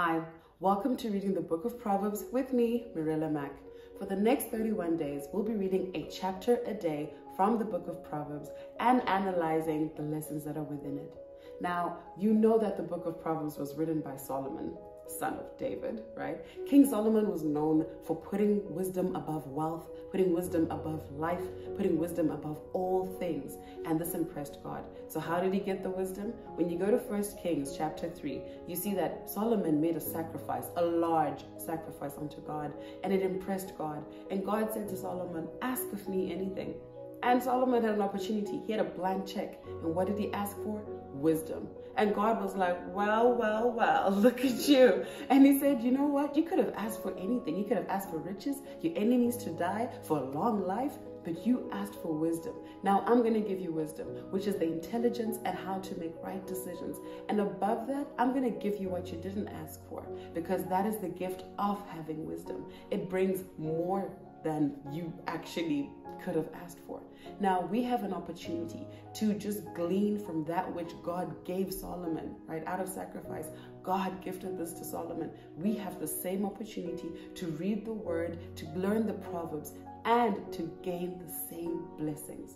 Hi, welcome to reading the book of Proverbs with me, Marilla Mack. For the next 31 days, we'll be reading a chapter a day from the book of Proverbs and analyzing the lessons that are within it. Now, you know that the book of Proverbs was written by Solomon, son of David, right? King Solomon was known for putting wisdom above wealth, putting wisdom above life, putting wisdom above all things. And this impressed God. So how did he get the wisdom? When you go to 1 Kings chapter 3, you see that Solomon made a sacrifice, a large sacrifice unto God, and it impressed God. And God said to Solomon, ask of me anything. And Solomon had an opportunity. He had a blank check. And what did he ask for? Wisdom. And God was like, well, look at you. And he said, you know what? You could have asked for anything. You could have asked for riches, your enemies to die, for a long life, but you asked for wisdom. Now I'm going to give you wisdom, which is the intelligence and how to make right decisions. And above that, I'm going to give you what you didn't ask for, because that is the gift of having wisdom. It brings more than you actually could have asked for. Now we have an opportunity to just glean from that which God gave Solomon, right? Out of sacrifice, God gifted this to Solomon. We have the same opportunity to read the word, to learn the Proverbs, and to gain the same blessings.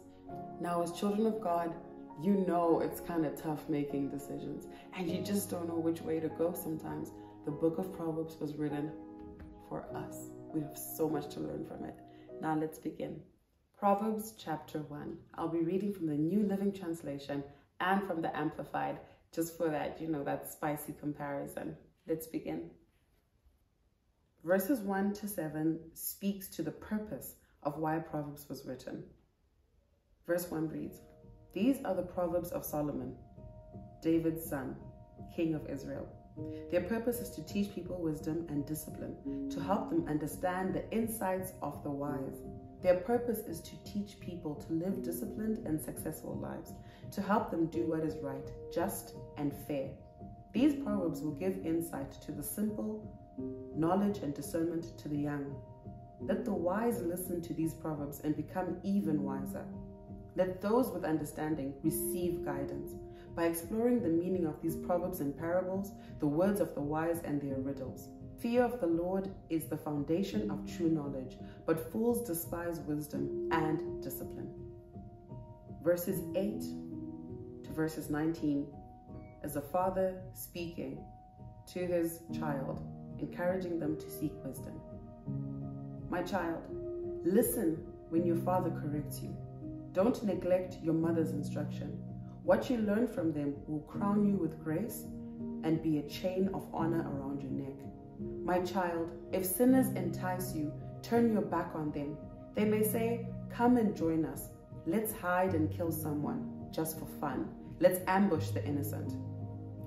Now, as children of God, you know it's kind of tough making decisions, and you just don't know which way to go sometimes. The book of Proverbs was written for us. We have so much to learn from it. Now let's begin. Proverbs chapter 1. I'll be reading from the New Living Translation and from the Amplified, just for that, that spicy comparison. Let's begin. Verses 1 to 7 speaks to the purpose of why Proverbs was written. Verse 1 reads, "These are the Proverbs of Solomon, David's son, king of Israel. Their purpose is to teach people wisdom and discipline, to help them understand the insights of the wise. Their purpose is to teach people to live disciplined and successful lives, to help them do what is right, just, and fair. These proverbs will give insight to the simple, knowledge and discernment to the young. Let the wise listen to these proverbs and become even wiser. Let those with understanding receive guidance. By exploring the meaning of these proverbs and parables, the words of the wise and their riddles. Fear of the Lord is the foundation of true knowledge, but fools despise wisdom and discipline." Verses 8 to verses 19 is a father speaking to his child, encouraging them to seek wisdom. "My child, listen when your father corrects you. Don't neglect your mother's instruction. What you learn from them will crown you with grace and be a chain of honor around your neck. My child, if sinners entice you, turn your back on them. They may say, 'Come and join us. Let's hide and kill someone just for fun. Let's ambush the innocent.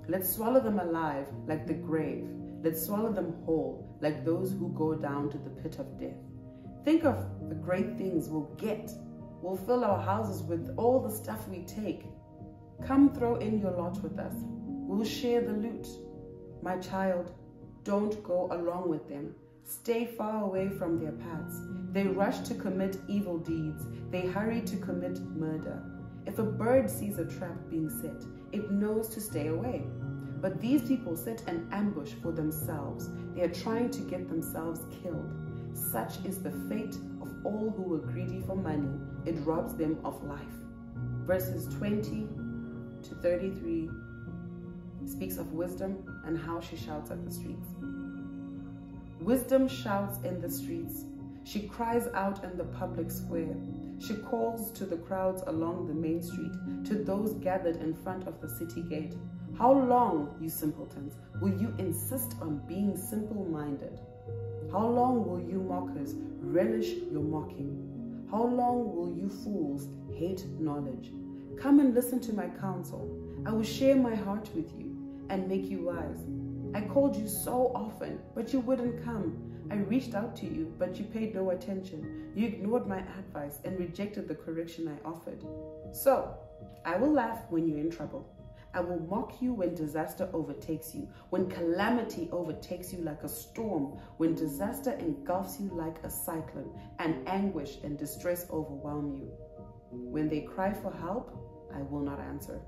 Let's swallow them alive like the grave. Let's swallow them whole like those who go down to the pit of death. Think of the great things we'll get. We'll fill our houses with all the stuff we take. Come throw in your lot with us. We'll share the loot. My child, don't go along with them. Stay far away from their paths. They rush to commit evil deeds. They hurry to commit murder. If a bird sees a trap being set, it knows to stay away. But these people set an ambush for themselves. They are trying to get themselves killed. Such is the fate of all who are greedy for money. It robs them of life." Verses 20 to 33 speaks of wisdom and how she shouts at the streets. "Wisdom shouts in the streets. She cries out in the public square. She calls to the crowds along the main street, to those gathered in front of the city gate. 'How long, you simpletons, will you insist on being simple-minded? How long will you mockers relish your mocking? How long will you fools hate knowledge? Come and listen to my counsel. I will share my heart with you and make you wise. I called you so often, but you wouldn't come. I reached out to you, but you paid no attention. You ignored my advice and rejected the correction I offered. So I will laugh when you're in trouble. I will mock you when disaster overtakes you, when calamity overtakes you like a storm, when disaster engulfs you like a cyclone, and anguish and distress overwhelm you. When they cry for help, I will not answer.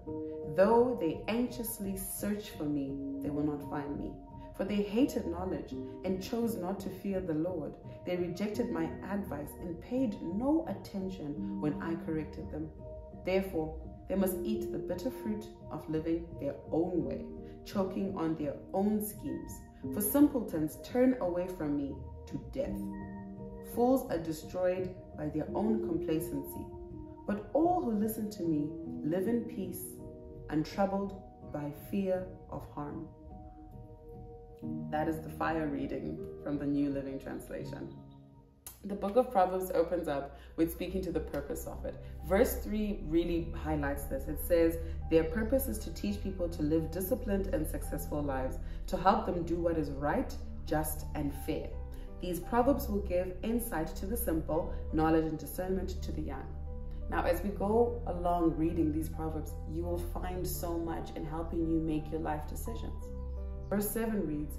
Though they anxiously search for me, they will not find me. For they hated knowledge and chose not to fear the Lord. They rejected my advice and paid no attention when I corrected them. Therefore, they must eat the bitter fruit of living their own way, choking on their own schemes. For simpletons turn away from me to death. Fools are destroyed by their own complacency. But all who listen to me live in peace, untroubled by fear of harm. That is the fire reading from the New Living Translation. The book of Proverbs opens up with speaking to the purpose of it. Verse 3 really highlights this. It says, their purpose is to teach people to live disciplined and successful lives, to help them do what is right, just, and fair. These proverbs will give insight to the simple, knowledge and discernment to the young. Now, as we go along reading these proverbs, you will find so much in helping you make your life decisions. Verse 7 reads,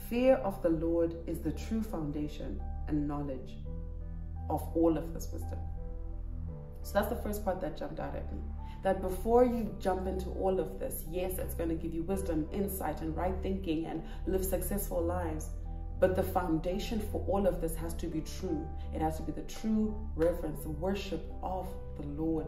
fear of the Lord is the true foundation and knowledge of all of this wisdom. So that's the first part that jumped out at me. That before you jump into all of this, yes, it's going to give you wisdom, insight, and right thinking and live successful lives. But the foundation for all of this has to be true. It has to be the true reverence, the worship of the Lord.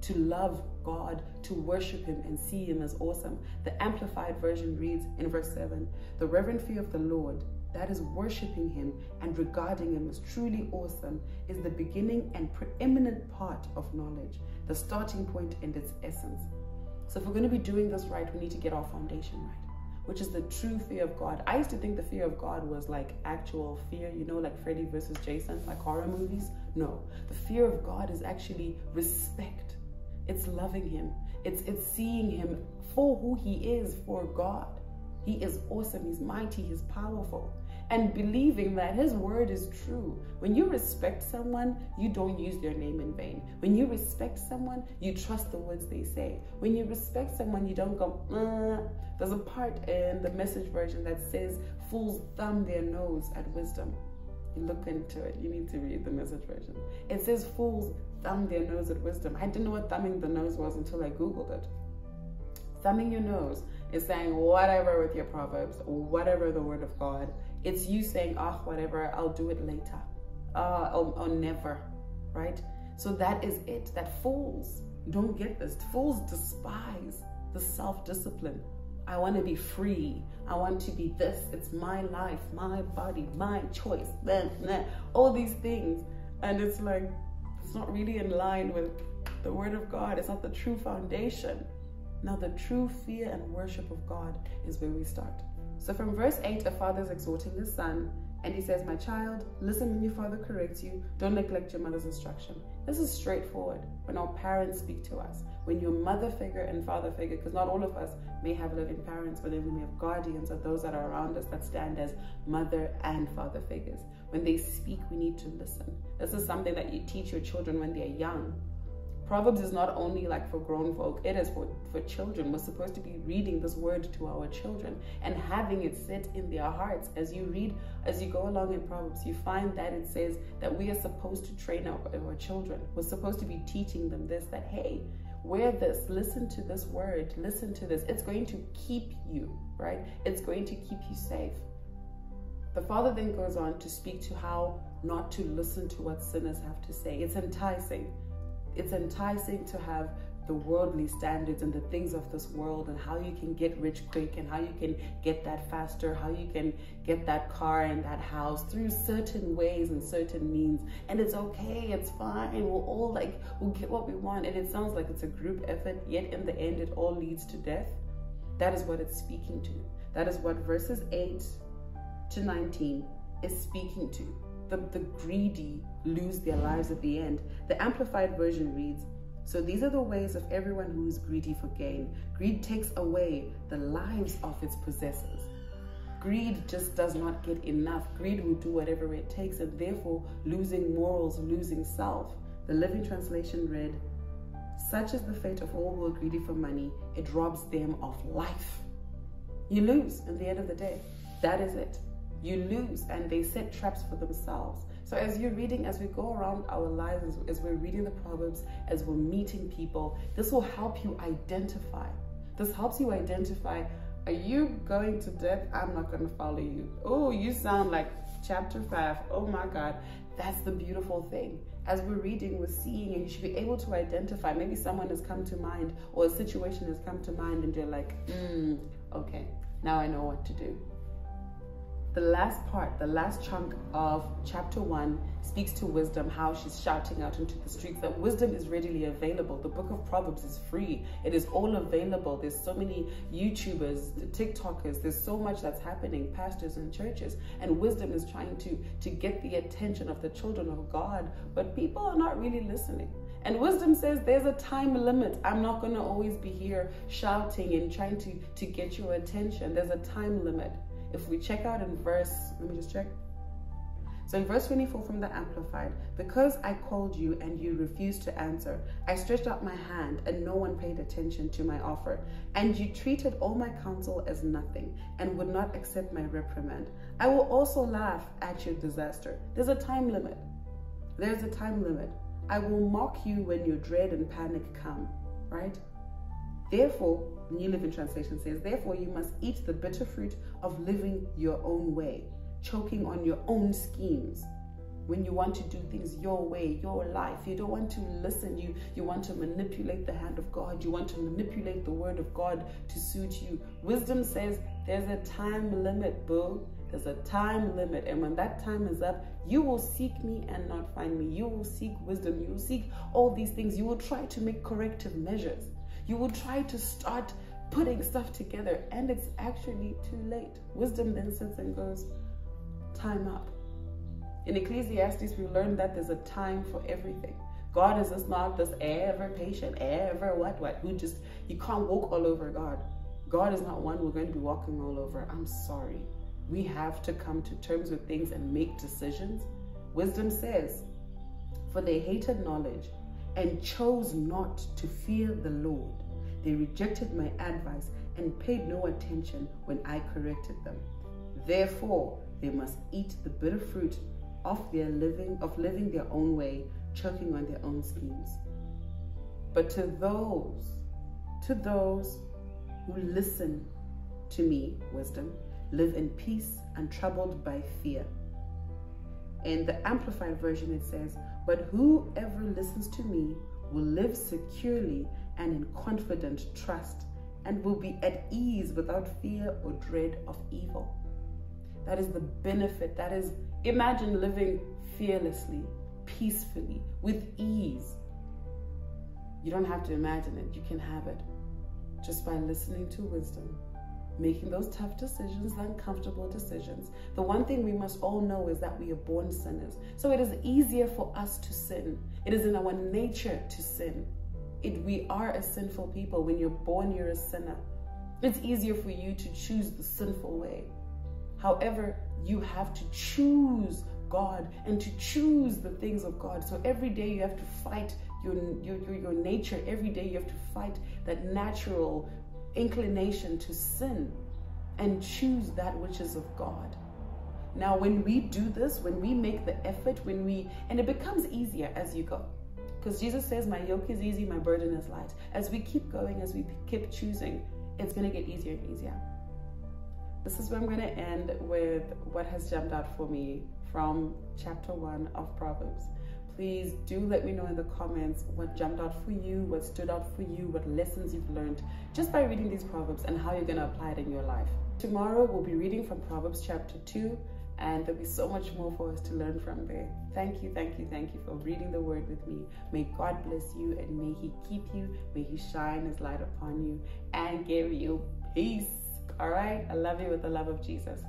To love God, to worship Him and see Him as awesome. The Amplified Version reads in verse 7, the reverent fear of the Lord, that is worshiping Him and regarding Him as truly awesome, is the beginning and preeminent part of knowledge, the starting point and its essence. So if we're going to be doing this right, we need to get our foundation right, which is the true fear of God. I used to think the fear of God was like actual fear, you know, like Freddy versus Jason, like horror movies. No, the fear of God is actually respect. It's loving Him. It's seeing Him for who He is, for God. He is awesome. He's mighty. He's powerful. And believing that His word is true. When you respect someone, you don't use their name in vain. When you respect someone, you trust the words they say. When you respect someone, you don't go, There's a part in the Message version that says, fools thumb their nose at wisdom. You look into it. You need to read the Message version. It says fools thumb their nose at wisdom. I didn't know what thumbing the nose was until I Googled it. Thumbing your nose is saying whatever with your Proverbs, whatever the word of God. It's you saying, whatever, I'll do it later. Or never, right? So that is it. That fools don't get this. Fools despise the self-discipline. I want to be free. I want to be this. It's my life, my body, my choice. All these things. And it's like, it's not really in line with the word of God. It's not the true foundation. Now, the true fear and worship of God is where we start. So from verse 8, a father is exhorting his son, and he says, my child, listen when your father corrects you. Don't neglect your mother's instruction. This is straightforward when our parents speak to us. When your mother figure and father figure, because not all of us may have living parents, but then we have guardians or those that are around us that stand as mother and father figures. When they speak, we need to listen. This is something that you teach your children when they're young. Proverbs is not only like for grown folk, it is for children. We're supposed to be reading this word to our children and having it sit in their hearts. As you read, as you go along in Proverbs, you find that it says that we are supposed to train our children. We're supposed to be teaching them this, that, hey, wear this, listen to this word, listen to this. It's going to keep you, right? It's going to keep you safe. The father then goes on to speak to how not to listen to what sinners have to say. It's enticing. It's enticing to have the worldly standards and the things of this world and how you can get rich quick and how you can get that faster, how you can get that car and that house through certain ways and certain means. And it's okay, it's fine, we'll get what we want. And it sounds like it's a group effort, yet in the end it all leads to death. That is what it's speaking to. That is what verses 8 to 19 is speaking to. The greedy lose their lives at the end. The Amplified Version reads, so these are the ways of everyone who is greedy for gain. Greed takes away the lives of its possessors. Greed just does not get enough. Greed will do whatever it takes, and therefore losing morals, losing self. The Living Translation read, such is the fate of all who are greedy for money. It robs them of life. You lose at the end of the day. That is it. You lose, and they set traps for themselves. So as you're reading, as we go around our lives, as we're reading the Proverbs, as we're meeting people, this will help you identify. This helps you identify Are you going to death? I'm not going to follow you. Oh, you sound like chapter 5. Oh my God. That's the beautiful thing. As we're reading, we're seeing, and you should be able to identify. Maybe someone has come to mind, or a situation has come to mind, and you're like, okay, now I know what to do. The last part, the last chunk of chapter 1 speaks to wisdom, how she's shouting out into the streets that wisdom is readily available. The book of Proverbs is free. It is all available. There's so many YouTubers, TikTokers. There's so much that's happening, pastors and churches. And wisdom is trying to get the attention of the children of God. But people are not really listening. And wisdom says there's a time limit. I'm not going to always be here shouting and trying to get your attention. There's a time limit. If we check out in verse, let me just check. So in verse 24 from the Amplified, because I called you and you refused to answer, I stretched out my hand and no one paid attention to my offer. And you treated all my counsel as nothing and would not accept my reprimand. I will also laugh at your disaster. There's a time limit. There's a time limit. I will mock you when your dread and panic come, right? Therefore, New Living Translation says, therefore you must eat the bitter fruit of living your own way, choking on your own schemes. When you want to do things your way, your life, you don't want to listen, you want to manipulate the hand of God, you want to manipulate the word of God to suit you. Wisdom says there's a time limit, boo. There's a time limit, and when that time is up, you will seek me and not find me. You will seek wisdom, you will seek all these things. You will try to make corrective measures. You will try to start putting stuff together, and it's actually too late. Wisdom then sits and goes, time up. In Ecclesiastes, we learned that there's a time for everything. God is just not this ever patient, ever what, who just, you can't walk all over God. God is not one we're going to be walking all over. I'm sorry. We have to come to terms with things and make decisions. Wisdom says, for they hated knowledge and chose not to fear the Lord. They rejected my advice and paid no attention when I corrected them. Therefore, they must eat the bitter fruit of living their own way, choking on their own schemes. But to those who listen to me, wisdom, live in peace, untroubled by fear. In the Amplified Version, it says, but whoever listens to me will live securely and in confident trust, and will be at ease without fear or dread of evil. That is the benefit. That is, imagine living fearlessly, peacefully, with ease. You don't have to imagine it. You can have it just by listening to wisdom, making those tough decisions, the uncomfortable decisions. The one thing we must all know is that we are born sinners. So it is easier for us to sin. It is in our nature to sin. We are a sinful people. When you're born, you're a sinner. It's easier for you to choose the sinful way. However, you have to choose God and to choose the things of God. So every day you have to fight your nature. Every day you have to fight that natural inclination to sin and choose that which is of God. Now, when we do this, when we make the effort, and it becomes easier as you go. Because Jesus says, my yoke is easy, my burden is light. As we keep going, as we keep choosing, it's going to get easier and easier. This is where I'm going to end with what has jumped out for me from chapter 1 of Proverbs. Please do let me know in the comments what jumped out for you, what stood out for you, what lessons you've learned just by reading these Proverbs and how you're going to apply it in your life. Tomorrow we'll be reading from Proverbs chapter 2, and there'll be so much more for us to learn from there. Thank you for reading the word with me. May God bless you, and may he keep you. May he shine his light upon you and give you peace. All right? I love you with the love of Jesus.